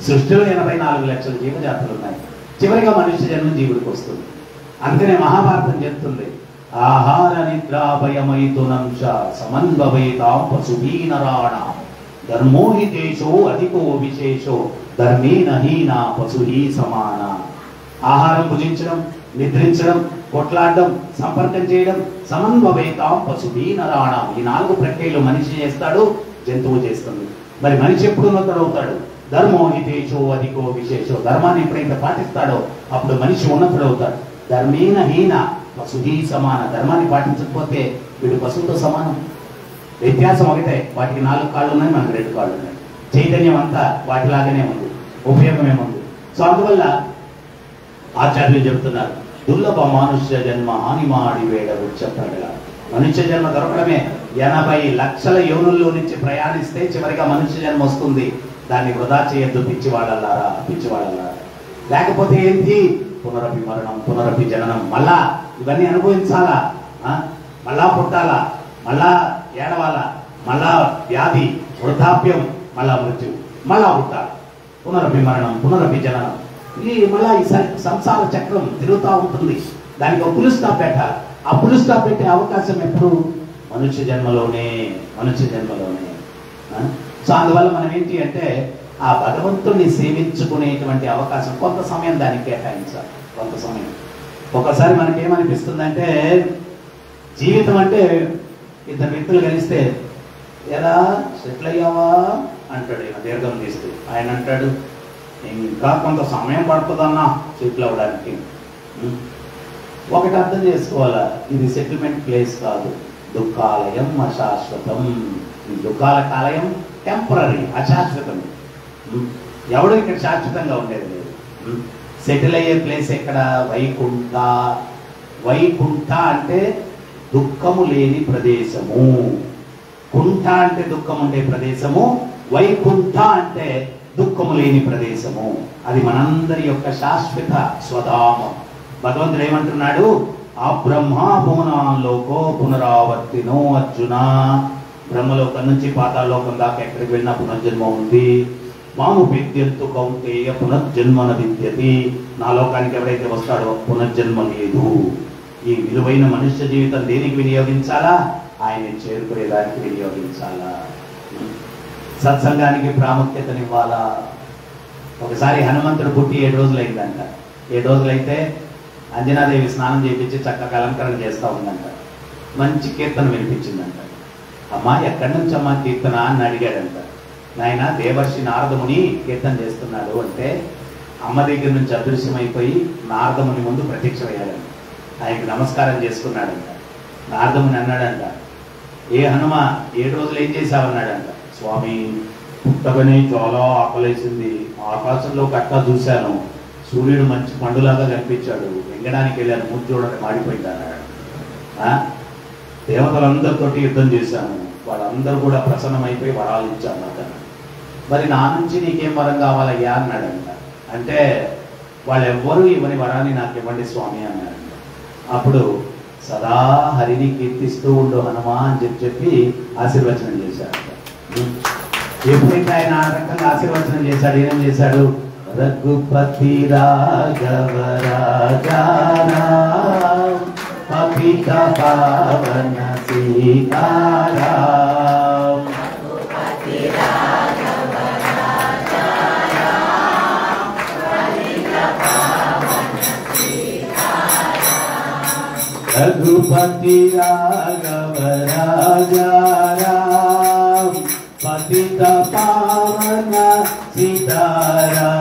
సృష్టిలో 84 లక్షల జీవజాతులు ఉన్నాయి. చివరిగా మనుష్య జన్మ జీవుడికి వస్తుంది. అందుకనే మహాభారతం చెప్తుంది, ఆహార నిద్రాభయమైతునం చ సమన్వవేతాం పశుహీనరాణాం ధర్మోహితేషో అధికో విశేషో ధర్మేణ హీన పశుహీ సమాన. ఆహారం భుజించడం, నిద్రించడం, కొట్లాడడం, సంపర్కం చేయడం, సమన్వవేతాం పశుహీనరాణాం. ఈ 4 ప్రక్రియలు మనిషి చేస్తాడు, జంతువు చేస్తుంది. మరి మనిషి ఎప్పుడు ఉన్నతుడవుతాడు? ధర్మోహితేషో అధికో విశేషో. ధర్మాన్ని ఎప్పుడైతే పాటిస్తాడో అప్పుడు మనిషి ఉన్నతుడవుతాడు. ధర్మేణ హీన పశుహీ సమాన. ధర్మాన్ని పాటించకపోతే వీడు పశువుతో సమానం. వ్యత్యాసం ఒకటే, వాటికి 4 కాళ్ళు ఉన్నాయి, మనకు 2 కాళ్ళు ఉన్నాయి. చైతన్యం అంతా వాటిలాగానే ఉంది, ఉపయోగం ఏముంది. సో అందువల్ల ఆచార్యులు చెప్తున్నారు, దుర్లభ మనుష్య జన్మ హానిమాడి వేడ చెప్పగా. మనుష్య జన్మ దొరకడమే 80 లక్షల యోనుల్లో నుంచి ప్రయాణిస్తే చివరిగా మనుష్య జన్మ వస్తుంది. దాన్ని వృధా చేయొద్దు పిచ్చివాళ్ళలారా, పిచ్చివాళ్ళలారా. లేకపోతే ఏంటి? పునరపి మరణం, పునరపి జననం. మళ్ళా ఇవన్నీ అనుభవించాలా, మళ్ళా పుట్టాలా, మళ్ళా ఏడవాలా, మళ్ళా వ్యాధి, వృద్ధాప్యం, మళ్ళా మృత్యు, మళ్ళా పుట్టాలి. పునరపి మరణం, పునరపి జననం. ఇది మళ్ళా ఈ సంసార చక్రం తిరుగుతూ ఉంటుంది. దానికి ఒక పులి స్టాప్ పెట్టాలి. ఆ పులి స్టాప్ పెట్టే అవకాశం ఎప్పుడు? మనుష్య జన్మలోనే, మనుష్య జన్మలోనే. సో అందువల్ల మనం ఏంటి అంటే ఆ భగవంతుడిని సేవించుకునేటువంటి అవకాశం కొంత సమయం దానికి కేటాయించాలి. కొంత సమయం. ఒకసారి మనకేమనిపిస్తుందంటే జీవితం అంటే 2 వ్యక్తులు కలిస్తే ఎలా సెటిల్ అయ్యావా అంటాడు ఈయన దీర్ఘం తీస్తూ. ఆయన అంటాడు, ఇంకా కొంత సమయం పడుతుందన్నా సెటిల్ అవ్వడానికి. ఒకటి అర్థం చేసుకోవాలా, ఇది సెటిల్మెంట్ ప్లేస్ కాదు, దుఃఖాలయం అశాశ్వతం. ఈ దుఃఖాల కాలయం టెంపరీ, అశాశ్వతం. ఎవడు ఇక్కడ శాశ్వతంగా ఉండేది లేదు. సెటిల్ అయ్యే ప్లేస్ ఎక్కడ? వైకుంఠ. వైకుంఠ అంటే దుఃఖము లేని ప్రదేశము. కుంఠ అంటే దుఃఖం ఉండే ప్రదేశము, వైకుంఠ అంటే దుఃఖము లేని ప్రదేశము. అది మనందరి యొక్క శాశ్వత స్వధామం. భగవంతుడు ఏమంటున్నాడు? ఆ బ్రహ్మభువనాల్లోకో పునరావర్తినో అర్జున. బ్రహ్మలోకం నుంచి పాతాళలోకం దాకా ఎక్కడికి వెళ్ళినా పునర్జన్మ ఉంది. మాము విద్యంతు కౌంతేయ పునర్జన్మన విద్యతి. నా లోకానికి ఎవరైతే వస్తాడో పునర్జన్మ లేదు. ఈ విలువైన మనుష్య జీవితం దేనికి వినియోగించాలా? ఆయన్ని చేరుకునేదానికి వినియోగించాలా. సత్సంగానికి ప్రాముఖ్యతనివ్వాలా. ఒకసారి హనుమంతుడు పుట్టి 7 రోజులు అయిందంట. 7 రోజులైతే అంజనాదేవి స్నానం చేయించి చక్కగా అలంకరణ చేస్తూ ఉందంట. మంచి కీర్తన వినిపించిందంట. అమ్మా ఎక్కడి నుంచి అమ్మా కీర్తన అని అడిగాడంట. నాయన దేవర్షి నారదముని కీర్తన చేస్తున్నాడు అంటే అమ్మ దగ్గర నుంచి అదృశ్యమైపోయి నారదముని ముందు ప్రత్యక్షమయ్యాడంట. ఆయనకు నమస్కారం చేసుకున్నాడంట. నారదముని అన్నాడంట, ఏ హనుమ 7 రోజులు ఏం చేశావన్నాడంట. స్వామి పుట్టగానే చాలా ఆకలేసింది, ఆకాశంలో కట్టా చూశాను, సూర్యుడు మంచి పండులాగా కనిపించాడు, వెంగడానికి వెళ్ళాను, మూడు చూడండి మాడిపోయింది అన్నాడు. దేవతలందరితో యుద్ధం చేశాను, వాళ్ళందరూ కూడా ప్రసన్నమైపోయి వరాలు ఇచ్చాను నాకు. మరి నా నుంచి నీకేం వరం కావాలయ్యా అన్నాడంట. అంటే వాళ్ళెవ్వరూ ఇవ్వని వరాన్ని నాకు ఇవ్వండి స్వామి అన్నాడంట. అప్పుడు సదా హరిని కీర్తిస్తూ ఉండు హనుమా అని చెప్పి ఆశీర్వచనం చేశాడంట. ఎప్పుడైతే ఆయన ఆ రకంగా ఆశీర్వచనం చేశాడు, ఏం చేశాడు? రఘుపతి రాఘవ రాజారాం పతిత పావన సీతారాం. రఘుపతి రాఘవ రాజారాం పతిత పావన సీతారాం.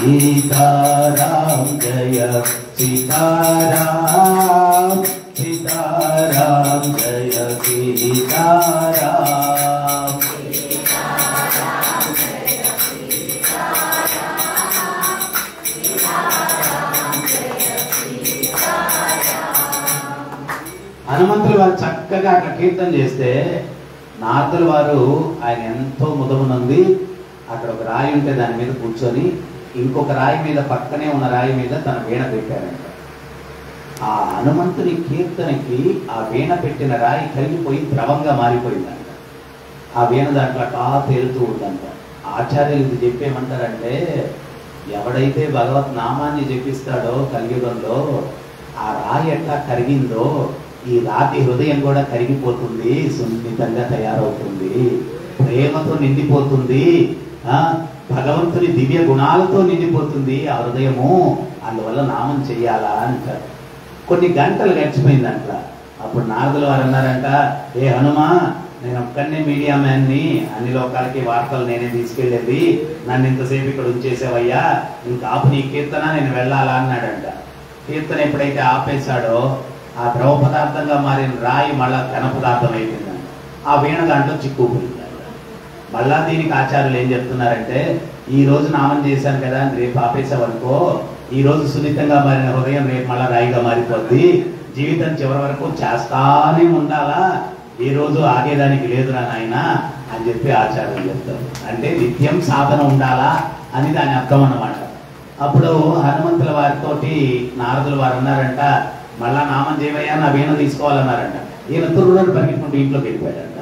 సీతారాం జయ సీతారాం, సీతారాం జయ సీతారాం. హనుమంతులు వారు చక్కగా అట్లా కీర్తన చేస్తే నారదుల వారు ఆయన ఎంతో ముదమునంది అక్కడ ఒక రాయి ఉంటే దాని మీద కూర్చొని ఇంకొక రాయి మీద, పక్కనే ఉన్న రాయి మీద తన వీణ పెట్టారంట. ఆ హనుమంతుని కీర్తనకి ఆ వీణ పెట్టిన రాయి కరిగిపోయి ద్రవంగా మారిపోయిందంట. ఆ వీణ దాంట్లో తేలుతూ ఉందంట. ఆచార్యులు ఇది చెప్పేమంటారంటే, ఎవడైతే భగవత్ నామాన్ని జపిస్తాడో కలియుగంలో ఆ రాయి ఎట్లా కరిగిందో ఈ రాతి హృదయం కూడా కరిగిపోతుంది, సున్నితంగా తయారవుతుంది, ప్రేమతో నిండిపోతుంది, భగవంతుని దివ్య గుణాలతో నిండిపోతుంది ఆ హృదయము. అందువల్ల నామం చెయ్యాలా అంటారు. కొన్ని గంటలు గడిచిపోయిందంట. అప్పుడు నారదులు వారు అన్నారంట, ఏ హనుమా, నేను ఒక్కనే మీడియా మ్యాన్ని, అన్ని లోకాలకి వార్తలు నేనే తీసుకెళ్ళేది, నన్ను ఇంతసేపు ఇక్కడ ఉంచేసావయ్యా, ఇంకా ఆపు నీ కీర్తన, నేను వెళ్ళాలా అన్నాడంట. కీర్తన ఎప్పుడైతే ఆపేశాడో ఆ ద్రవ పదార్థంగా మారిన రాయి మళ్ళా ఘన పదార్థం అయిపోయిందంట. ఆ వీణ దాంట్లో చిక్కుపోయిందంట. మళ్ళా దీనికి ఆచార్యులు ఏం చెప్తున్నారంటే, ఈ రోజు నామం చేశాను కదా అని రేపు ఆపేసావనుకో, ఈ రోజు సున్నితంగా మారిన హృదయం రేపు మళ్ళా రాయిగా మారిపోద్ది, జీవితం చివరి వరకు చేస్తానే ఉండాలా, ఈ రోజు ఆగేదానికి లేదురా నాయన అని చెప్పి ఆచార్యులు చెప్తారు. అంటే నిత్యం సాధన ఉండాలా అని దాని అర్థం అన్నమాట. అప్పుడు హనుమంతుల వారితోటి నారదుల వారు అన్నారంట, మళ్ళా నామం చేయవయ్యా, నా వీణ తీసుకోవాలన్నారంట. ఈయన తుర్రులను పరిగెత్తుకుంటూ ఇంట్లోకి వెళ్ళిపోయాడంట.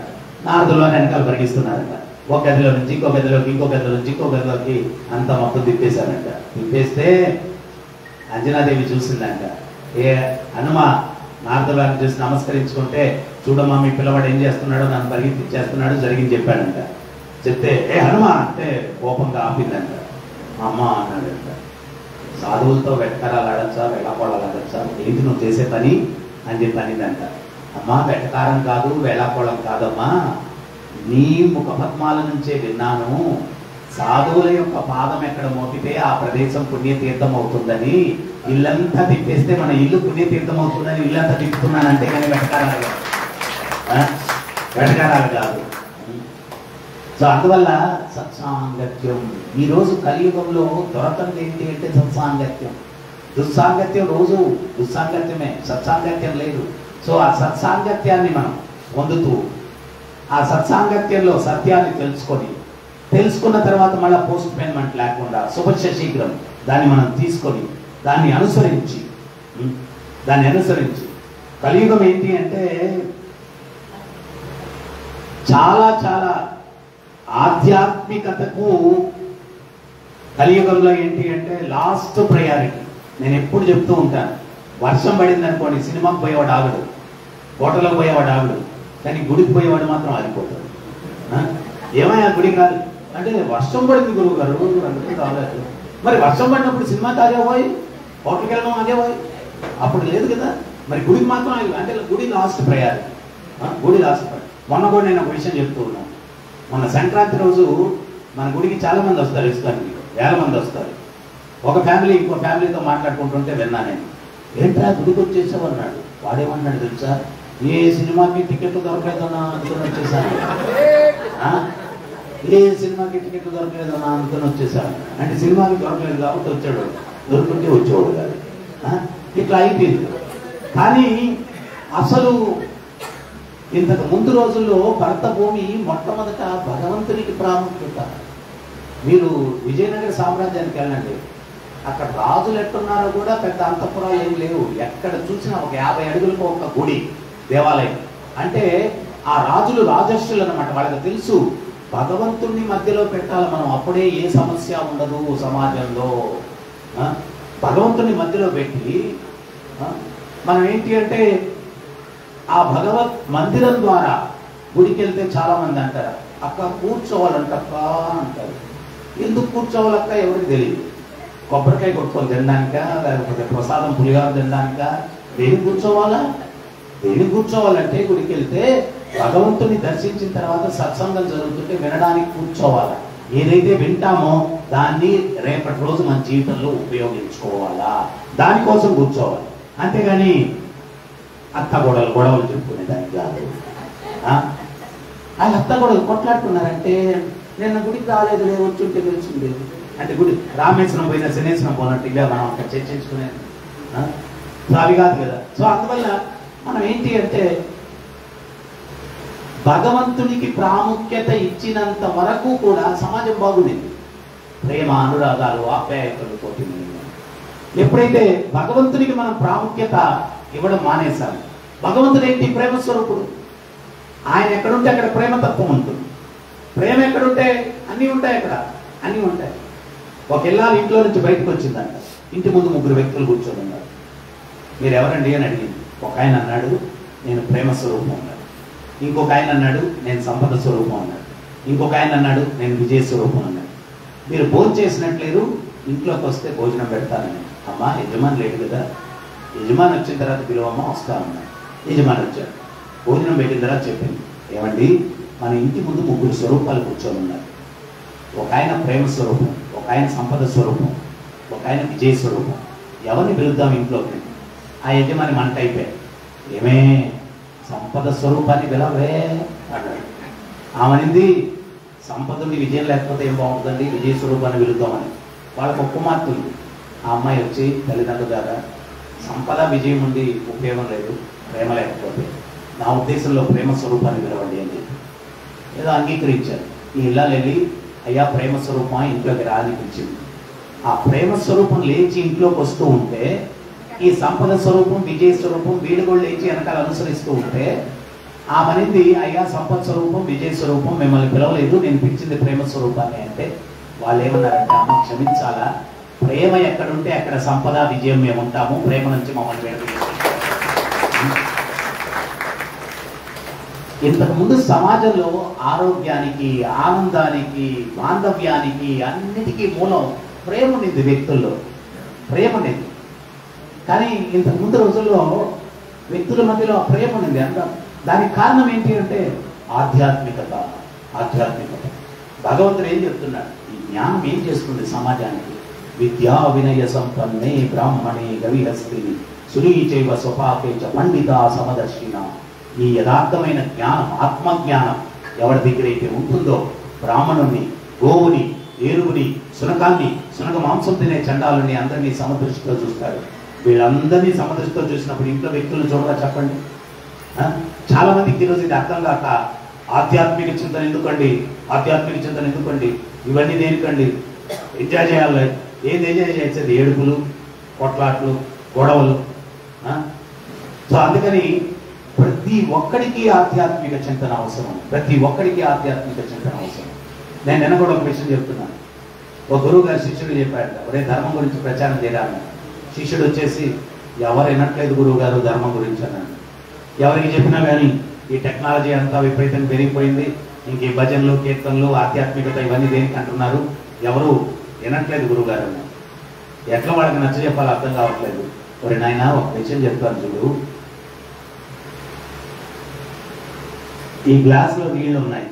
నారదుల వారు వెనకాల పరిగిస్తున్నారంట. ఒక గదిలో నుంచి ఇంకో గదిలోకి, ఇంకో గదిలో నుంచి ఇంకో గదిలోకి అంత మొత్తం తిప్పేశారంట. తిప్పేస్తే అంజనాదేవి చూసిందంట. ఏ హనుమ, నారదుల వారిని చూసి నమస్కరించుకుంటే, చూడమ్మా మీ పిల్లవాడు ఏం చేస్తున్నాడో, నన్ను పరిగెత్తిచ్చేస్తున్నాడు, జరిగింది చెప్పాడంట. చెప్తే ఏ హనుమ అంటే కోపంగా ఆపిందంట. అమ్మ అన్నాడంట, సాధువులతో వెటకారాలు ఆడచ్చా, వేళాకోళాలు ఆడచ్చా, ఏంటి నువ్వు చేసే పని అని చెప్పి అనిందంట. అమ్మా వెటకారం కాదు, వేళాకోళం కాదమ్మా, నీ ముఖ పద్మాల నుంచే విన్నాను, సాధువుల యొక్క పాదం ఎక్కడ మోపితే ఆ ప్రదేశం పుణ్యతీర్థం అవుతుందని, ఇల్లంతా తిప్పేస్తే మన ఇల్లు పుణ్యతీర్థం అవుతుందని ఇల్లంతా తిప్పుతున్నానంటే కానీ వెటకారాలు కాదు. సో అందువల్ల సత్సాంగత్యం ఈరోజు కలియుగంలో దొరకంది ఏంటి అంటే సత్సాంగత్యం. దుస్సాంగత్యం రోజు దుస్సాంగత్యమే, సత్సాంగత్యం లేదు. సో ఆ సత్సాంగత్యాన్ని మనం పొందుతూ ఆ సత్సాంగత్యంలో సత్యాన్ని తెలుసుకున్న తర్వాత మళ్ళీ పోస్ట్ పేమెంట్ లేకుండా శుభశ శీఘ్రం దాన్ని మనం తీసుకొని దాన్ని అనుసరించి కలియుగం ఏంటి అంటే చాలా చాలా ఆధ్యాత్మికతకు కలియుగంలో ఏంటి అంటే లాస్ట్ ప్రయారిటీ. నేను ఎప్పుడు చెప్తూ ఉంటాను, వర్షం పడింది అనుకోండి, సినిమాకి పోయేవాడు ఆగడు, హోటల్కి పోయేవాడు ఆగడు, కానీ గుడికి పోయేవాడు మాత్రం ఆగిపోతాడు. ఏమైనా గుడికి రాదు అంటే వర్షం పడింది గురువు గారు అందుకే రాలేదు. మరి వర్షం పడినప్పుడు సినిమాకి ఆగేపోయి, హోటల్కి వెళ్ళడం ఆగేపోయి, అప్పుడు లేదు కదా. మరి గుడికి మాత్రం అంటే గుడి లాస్ట్ ప్రయారిటీ, గుడి లాస్ట్ ప్రయారిటీ. మొన్న కూడా నేను ఒక విషయం చెప్తూ ఉన్నాను. మొన్న సంక్రాంతి రోజు మన గుడికి చాలా మంది వస్తారు, ఇస్తానికి వేల మంది వస్తారు. ఒక ఫ్యామిలీ ఇంకో ఫ్యామిలీతో మాట్లాడుకుంటుంటే విన్నా నేను, ఏంట్రా గుడికి వచ్చేసావు అన్నాడు. వాడేమన్నాడు తెలుసా, ఏ సినిమాకి టికెట్ దొరకలేదన్నా అనుకుని వచ్చేసాను, ఏ సినిమాకి టికెట్ దొరకలేదన్నా అనుకుని వచ్చేసాను. అంటే సినిమాకి దొరకలేదు కాబట్టి వచ్చాడు, దొరుకుంటే వచ్చేవాడు కాదు. ఇట్లా అయిపోయింది. కానీ అసలు ఇంతకు ముందు రోజుల్లో భరత భూమి మొట్టమొదట భగవంతునికి ప్రాముఖ్యత. మీరు విజయనగర సామ్రాజ్యానికి వెళ్ళండి, అక్కడ రాజులు ఎట్టున్నారో కూడా పెద్ద అంతఃపురాలు ఏం లేవు. ఎక్కడ చూసినా ఒక 50 అడుగులకు ఒక గుడి, దేవాలయం. అంటే ఆ రాజులు రాజర్షులు అన్నమాట. వాళ్ళకి తెలుసు భగవంతుణ్ణి మధ్యలో పెట్టాలి మనం, అప్పుడే ఏ సమస్య ఉండదు సమాజంలో. భగవంతుని మధ్యలో పెట్టి మనం ఏంటి అంటే ఆ భగవత్ మందిరం ద్వారా గుడికి వెళ్తే చాలా మంది అంటారు, అక్క కూర్చోవాలంటక్క అంటారు. ఎందుకు కూర్చోవాలక్క ఎవరికి తెలియదు. కొబ్బరికాయ కొట్టుకొని తినడానిక, లేకపోతే ప్రసాదం పులిహార తినడానిక, దేనికి కూర్చోవాలా? దేనికి కూర్చోవాలంటే గుడికి వెళ్తే భగవంతుని దర్శించిన తర్వాత సత్సంగం జరుగుతుంటే వినడానికి కూర్చోవాలా. ఏదైతే వింటామో దాన్ని రేపటి రోజు మన జీవితంలో ఉపయోగించుకోవాలా, దానికోసం కూర్చోవాలి. అంతేగాని అత్త గొడవలు చెప్పుకునేదానికి కాదు. ఆ అత్త గొడవలు కొట్లాడుకున్నారంటే నిన్న గుడికి రాలేదు, వచ్చుంటే తెలిసింది అంటే గుడి రామేశ్వరం పోయినా శనేశ్వరం పోయినట్టు ఇలా మనం అక్కడ చర్చించుకునేది అవి కాదు కదా. సో అందువల్ల మనం ఏంటి అంటే భగవంతునికి ప్రాముఖ్యత ఇచ్చినంత వరకు కూడా సమాజం బాగుండింది. ప్రేమ, అనురాగాలు, ఆప్యాయతలు పోతుంది. ఎప్పుడైతే భగవంతునికి మనం ప్రాముఖ్యత ఇవ్వడం మానేశాము, భగవంతుడు ఏంటి? ప్రేమ స్వరూపుడు. ఆయన ఎక్కడుంటే అక్కడ ప్రేమతత్వం ఉంటుంది. ప్రేమ ఎక్కడుంటే అన్నీ ఉంటాయి, అక్కడ అన్నీ ఉంటాయి. ఒక ఇల్లాలు ఇంట్లో నుంచి బయటకు వచ్చిందంట. ఇంటి ముందు 3 వ్యక్తులు కూర్చొని ఉన్నారు. మీరు ఎవరండి అని అడిగింది. ఒక ఆయన అన్నాడు, నేను ప్రేమ స్వరూపం అన్నాడు. ఇంకొక ఆయన అన్నాడు, నేను సంపద స్వరూపం అన్నాడు. ఇంకొక ఆయన అన్నాడు, నేను విజయ స్వరూపం అన్నాడు. మీరు భోజనం చేసినట్లేరు, ఇంట్లోకి వస్తే భోజనం పెడతానని. అమ్మా, యజమాని లేడు కదా, యజమాని వచ్చిన తర్వాత పిలువమ్మ, వస్తా అన్నాడు. యజమాని వచ్చాడు, భోజనం పెట్టిన తర్వాత చెప్పింది, ఏమండి మన ఇంటి ముందు 3 స్వరూపాలు కూర్చొని ఉన్నారు. ఒక ఆయన ప్రేమ స్వరూపం, ఒక ఆయన సంపద స్వరూపం, ఒక ఆయన విజయ స్వరూపం. ఎవరిని పిలుద్దాం ఇంట్లోకి? ఆ యజమాని మంట అయిపోయాడు. ఏమే, సంపద స్వరూపాన్ని పిలవే అన్నాడు. ఆమెనింది, సంపదని విజయం లేకపోతే ఏం బాగుంటుందండి, విజయ స్వరూపాన్ని పిలుద్దామని. వాళ్ళకు ఒక కుమార్తె ఉంది. ఆ అమ్మాయి వచ్చి తల్లిదండ్రుల ద్వారా, సంపద విజయం ఉండి ఉపయోగం లేదు, ప్రేమ లేకపోతే, నా ఉద్దేశంలో ప్రేమ స్వరూపాన్ని పిలవండి అని చెప్పి ఏదో అంగీకరించారు. ఈ ఇళ్ళని వెళ్ళి, అయ్యా ప్రేమ స్వరూపం ఇంట్లోకి రా అని పిలిచింది. ఆ ప్రేమ స్వరూపం లేచి ఇంట్లోకి వస్తూ ఉంటే, ఈ సంపద స్వరూపం, విజయ స్వరూపం వీళ్ళు కూడా లేచి వెనకాల అనుసరిస్తూ ఉంటే, ఆమెనింది, అయ్యా సంపద స్వరూపం, విజయ స్వరూపం మిమ్మల్ని పిలవలేదు, నేను పిలిచింది ప్రేమ స్వరూపాన్ని అంటే, వాళ్ళు ఏమన్నారంటే, అమ్మ క్షమించాలా, ప్రేమ ఎక్కడుంటే అక్కడ సంపద విజయం మేము ఉంటాము, ప్రేమ నుంచి మమ్మల్ని వేరు. ఇంతకుముందు సమాజంలో ఆరోగ్యానికి, ఆనందానికి, బాంధవ్యానికి అన్నిటికీ మూలం ప్రేమ ఉంది. వ్యక్తుల్లో ప్రేమ ఉంది. కానీ ఇంతకుముందు రోజుల్లో వ్యక్తుల మధ్యలో ప్రేమ ఉంది అంట. దానికి కారణం ఏంటి అంటే ఆధ్యాత్మికత. ఆధ్యాత్మికత. భగవంతుడు ఏం చెప్తున్నాడు? ఈ జ్ఞానం ఏం చేస్తుంది సమాజానికి? విద్యా వినయ సంపన్నే బ్రాహ్మణే గవిహస్తి సునీచైవ స్వపాకేచ పండిత సమదర్శిన. ఈ యథార్థమైన జ్ఞానం, ఆత్మజ్ఞానం ఎవరి దగ్గర అయితే ఉంటుందో, బ్రాహ్మణుణ్ణి, గోవుని, ఏరుగుని, సునకాన్ని, సునక మాంసం తినే చండాలని అందరినీ సమదృష్టితో చూస్తాడు. వీళ్ళందరినీ సమదృష్టితో చూసినప్పుడు ఇంట్లో వ్యక్తులను చూడరా చెప్పండి? చాలా మందికి ఈరోజు ఇది అర్థం కాక, ఆధ్యాత్మిక చింతన ఎందుకండి, ఆధ్యాత్మిక చింతన ఎందుకండి, ఇవన్నీ దేనికండి, ఎంజాయ్ చేయాలి. ఏది ఎంజాయ్ చేసేది? ఏడుపులు, కొట్లాట్లు, గొడవలు. సో అందుకని ప్రతి ఒక్కడికి ఆధ్యాత్మిక చింతన అవసరం. ప్రతి ఒక్కడికి ఆధ్యాత్మిక చింతన అవసరం. నేను నిన్న కూడా ఒక విషయం చెప్తున్నాను. ఒక గురువు గారు శిష్యుడు చెప్పాడు, ఒరే ధర్మం గురించి ప్రచారం చేయాలని. శిష్యుడు వచ్చేసి, ఎవరు వినట్లేదు గురువు గారు ధర్మం గురించి అన్నాడు. ఎవరికి చెప్పినా కానీ ఈ టెక్నాలజీ అంతా విపరీతంగా పెరిగిపోయింది, ఇంక ఈ భజనలు, కీర్తనలు, ఆధ్యాత్మికత ఇవన్నీ దేనికి అంటున్నారు, ఎవరు వినట్లేదు గురువు గారు అన్నారు. ఎట్లా వాళ్ళకి నచ్చ చెప్పాలో అర్థం కావట్లేదు. ఒరే నాయన, ఒక విషయం చెప్తాను చూడు, ఈ గ్లాసులో నీళ్లు ఉన్నాయి.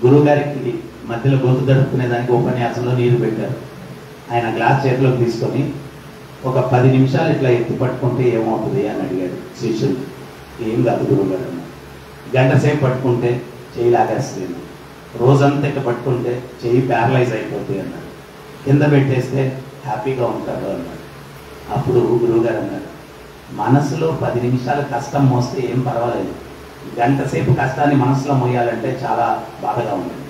గురువు గారికి మధ్యలో గొంతు దడుపుకునే దానికి ఉపన్యాసంలో నీరు పెట్టారు. ఆయన గ్లాస్ చేతిలోకి తీసుకొని ఒక 10 నిమిషాలు ఇట్లా ఎత్తి పట్టుకుంటే ఏమవుతుంది అని అడిగాడు శిష్యుడు. ఏం కాదు గురువు గారు అన్నాడు. గంట సేపు పట్టుకుంటే చెయ్యి లాగేస్తుంది, రోజంతా ఇట్లా పట్టుకుంటే చెయ్యి ప్యారలైజ్ అయిపోతుంది అన్నాడు. కింద పెట్టేస్తే హ్యాపీగా ఉంటాడు అన్నాడు. అప్పుడు గురువుగారు అన్నాడు, మనసులో 10 నిమిషాలు కష్టం మోస్తే ఏం పర్వాలేదు, గంట సేపు కష్టాన్ని మనసులో మోయాలంటే చాలా బాధగా ఉంటుంది.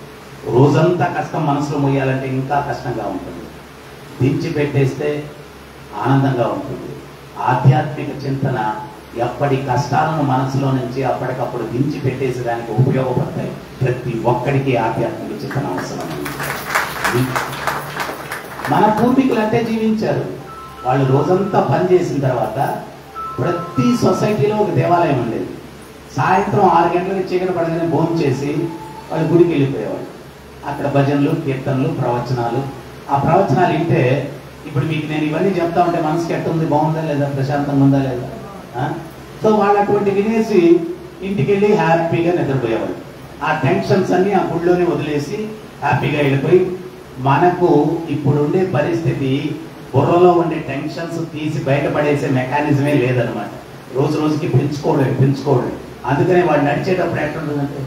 రోజంతా కష్టం మనసులో మోయాలంటే ఇంకా కష్టంగా ఉంటుంది. దించి పెట్టేస్తే ఆనందంగా ఉంటుంది. ఆధ్యాత్మిక చింతన ఎప్పటి కష్టాలను మనసులో నుంచి అప్పటికప్పుడు దించి పెట్టేసేదానికి ఉపయోగపడతాయి. ప్రతి ఒక్కడికి ఆధ్యాత్మిక చింతన అవసరం. మన పూర్వీకులు అంటే జీవించారు. వాళ్ళు రోజంతా పని చేసిన తర్వాత ప్రతి సొసైటీలో ఒక దేవాలయం ఉండేది. సాయంత్రం 6 గంటలకు చీకటి పడగానే భోజనం చేసి వాళ్ళు గుడికి వెళ్ళిపోయేవాళ్ళు. అక్కడ భజనలు, కీర్తనలు, ప్రవచనాలు. ఆ ప్రవచనాలు వింటే ఇప్పుడు మీకు నేను ఇవన్నీ చెప్తా ఉంటే మనసుకి ఎట్ట ఉంది, బాగుందా లేదా, ప్రశాంతంగా ఉందా లేదా? సో వాళ్ళు అటువంటి వినేసి ఇంటికి వెళ్ళి హ్యాపీగా నిద్రపోయేవాళ్ళు. ఆ టెన్షన్స్ అన్ని ఆ గుడిలోనే వదిలేసి హ్యాపీగా వెళ్ళిపోయి, మనకు ఇప్పుడు ఉండే పరిస్థితి బుర్రలో ఉండే టెన్షన్స్ తీసి బయటపడేసే మెకానిజమే లేదనమాట. రోజు రోజుకి పెంచుకోవడం. అందుకనే వాడు నడిచేటప్పుడు ఎట్లుంటుందంటే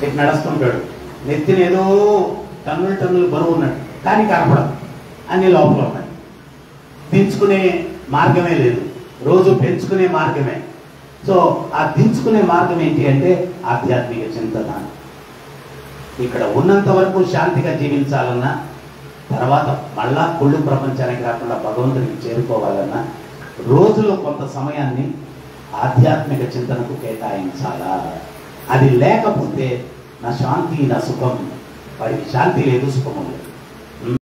ఇటు నడుస్తుంటాడు, నెత్తిన ఏదో టన్నులు బరువు ఉన్నాడు, కానీ కనపడదు, అన్ని లోపల ఉన్నాయి. దించుకునే మార్గమే లేదు, రోజు పెంచుకునే మార్గమే. సో ఆ దించుకునే మార్గం ఏంటి అంటే ఆధ్యాత్మిక చింతన. ఇక్కడ ఉన్నంత వరకు శాంతిగా జీవించాలన్నా తర్వాత మళ్ళా కుళ్ళు ప్రపంచానికి రాకుండా భగవంతునికి చేరుకోవాలన్నా రోజులో కొంత సమయాన్ని ఆధ్యాత్మిక చింతనకు కేటాయించాలా. అది లేకపోతే నా శాంతి నా సుఖం, వాడికి శాంతి లేదు, సుఖము లేదు.